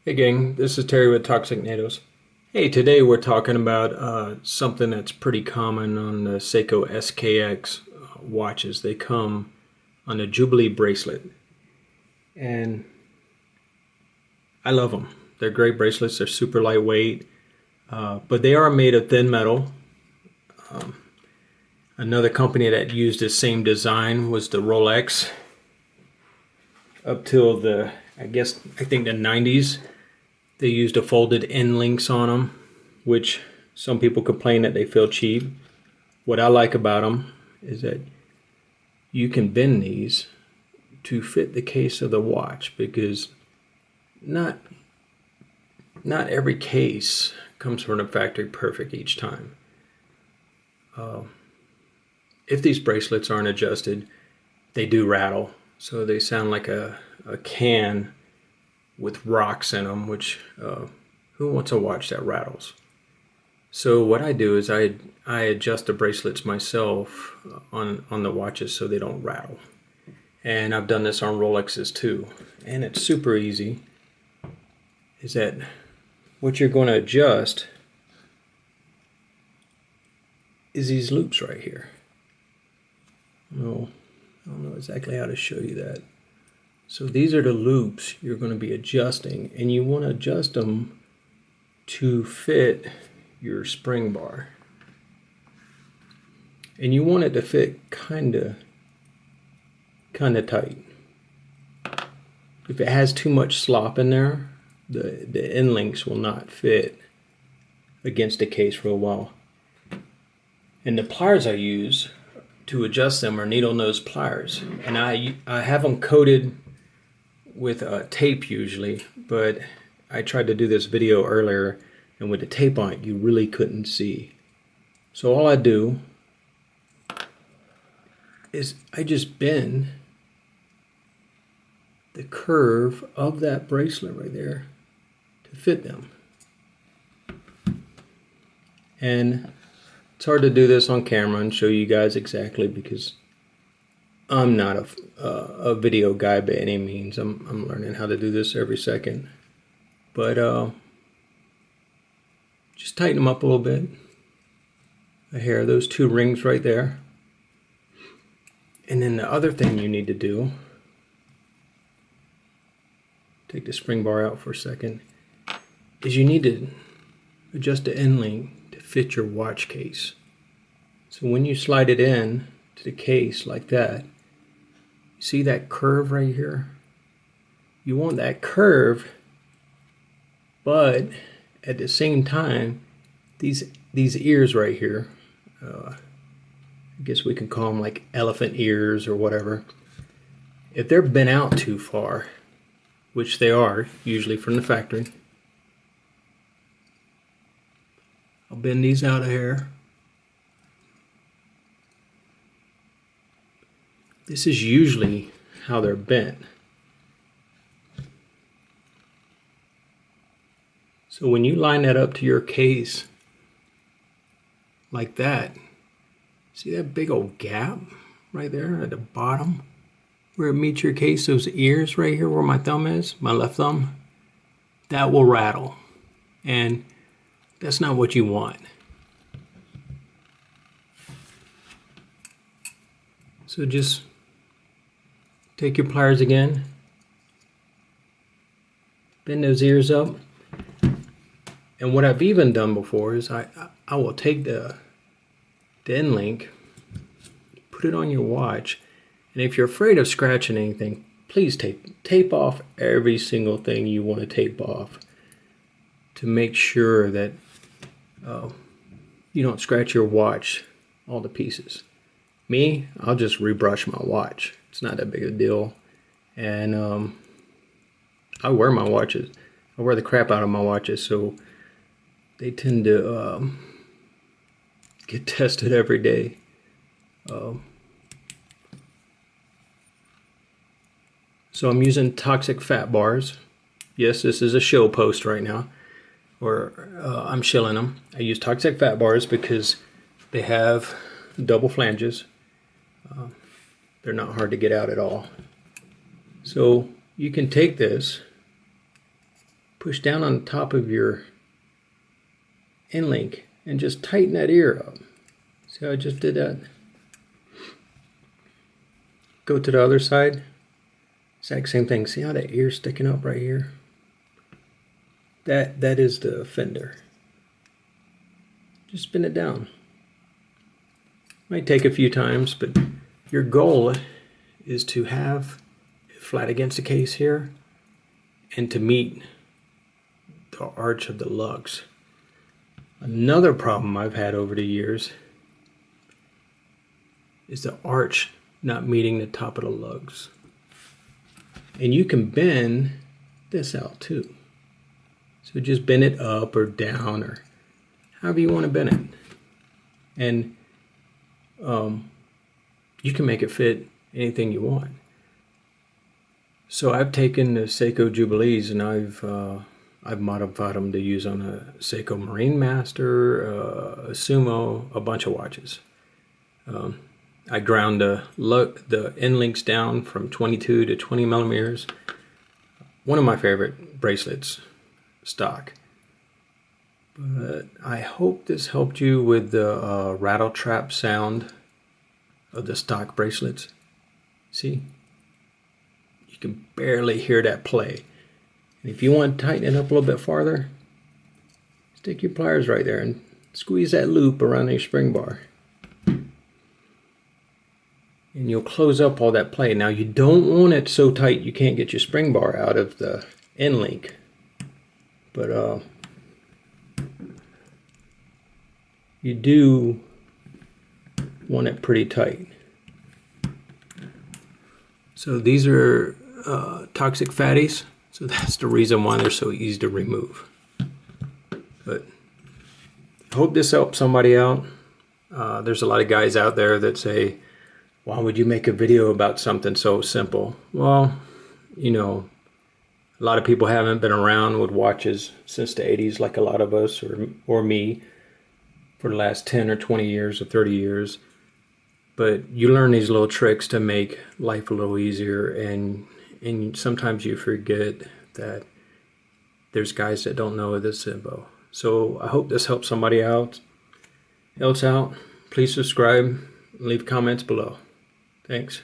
Hey gang, this is Terry with Toxic Natos. Hey, today we're talking about something that's pretty common on the Seiko SKX watches. They come on a Jubilee bracelet, and I love them. They're great bracelets. They're super lightweight, but they are made of thin metal. Another company that used the same design was the Rolex up till I think the 90s. They used a folded end links on them, which some people complain that they feel cheap. What I like about them is that you can bend these to fit the case of the watch, because not not every case comes from the factory perfect each time. If these bracelets aren't adjusted, they do rattle. So they sound like a can with rocks in them, which who wants a watch that rattles? So what I do is I adjust the bracelets myself on the watches so they don't rattle. And I've done this on Rolexes too. And it's super easy. Is that what you're going to adjust is these loops right here. No, I don't know exactly how to show you that. So these are the loops you're going to be adjusting, and you want to adjust them to fit your spring bar. And you want it to fit kind of tight. If it has too much slop in there, the end links will not fit against the case real well. And the pliers I use to adjust them are needle nose pliers, and I have them coated with tape usually, but I tried to do this video earlier, and with the tape on it you really couldn't see. So all I do is I just bend the curve of that bracelet right there to fit them. And it's hard to do this on camera and show you guys exactly, because I'm not a video guy by any means. I'm learning how to do this every second. But just tighten them up a little bit. A hair, those two rings right there. And then the other thing you need to do, take the spring bar out for a second, is you need to adjust the end link to fit your watch case. So when you slide it in to the case like that, see that curve right here? You want that curve, but at the same time, these ears right here, I guess we can call them like elephant ears or whatever. If they're bent out too far, which they are usually from the factory, I'll bend these out of here. This is usually how they're bent. So when you line that up to your case like that, see that big old gap right there at the bottom where it meets your case, those ears right here where my thumb is, my left thumb, that will rattle. And that's not what you want. So just take your pliers again, bend those ears up. And what I've even done before is I will take the end link, put it on your watch, and if you're afraid of scratching anything, please tape off every single thing you want to tape off to make sure that you don't scratch your watch all to pieces. Me, I'll just rebrush my watch. It's not that big a deal. And I wear my watches. I wear the crap out of my watches, so they tend to get tested every day. So I'm using toxic fat bars. Yes, this is a show post right now, or I'm shilling them. I use toxic fat bars because they have double flanges. They're not hard to get out at all. So you can take this, push down on top of your end link and just tighten that ear up. See how I just did that? Go to the other side. Exact same thing. See how that ear's sticking up right here? That is the fender. Just spin it down. Might take a few times, but your goal is to have it flat against the case here and to meet the arch of the lugs. Another problem I've had over the years is the arch not meeting the top of the lugs. And you can bend this out too. So just bend it up or down or however you want to bend it. And you can make it fit anything you want. So I've taken the Seiko Jubilees and I've modified them to use on a Seiko Marine Master, a Sumo, a bunch of watches. I ground the end links down from 22 to 20 millimeters. One of my favorite bracelets, stock. But I hope this helped you with the rattle trap sound of the stock bracelets. See? You can barely hear that play. And if you want to tighten it up a little bit farther, stick your pliers right there and squeeze that loop around your spring bar. And you'll close up all that play. Now you don't want it so tight you can't get your spring bar out of the end link. But you do want it pretty tight. So these are toxic fatties, so that's the reason why they're so easy to remove. But I hope this helps somebody out. There's a lot of guys out there that say, why would you make a video about something so simple? Well, you know, a lot of people haven't been around with watches since the 80s like a lot of us or me for the last 10 or 20 years or 30 years. But you learn these little tricks to make life a little easier, and sometimes you forget that there's guys that don't know this info. So I hope this helps somebody else out. Please subscribe and leave comments below. Thanks.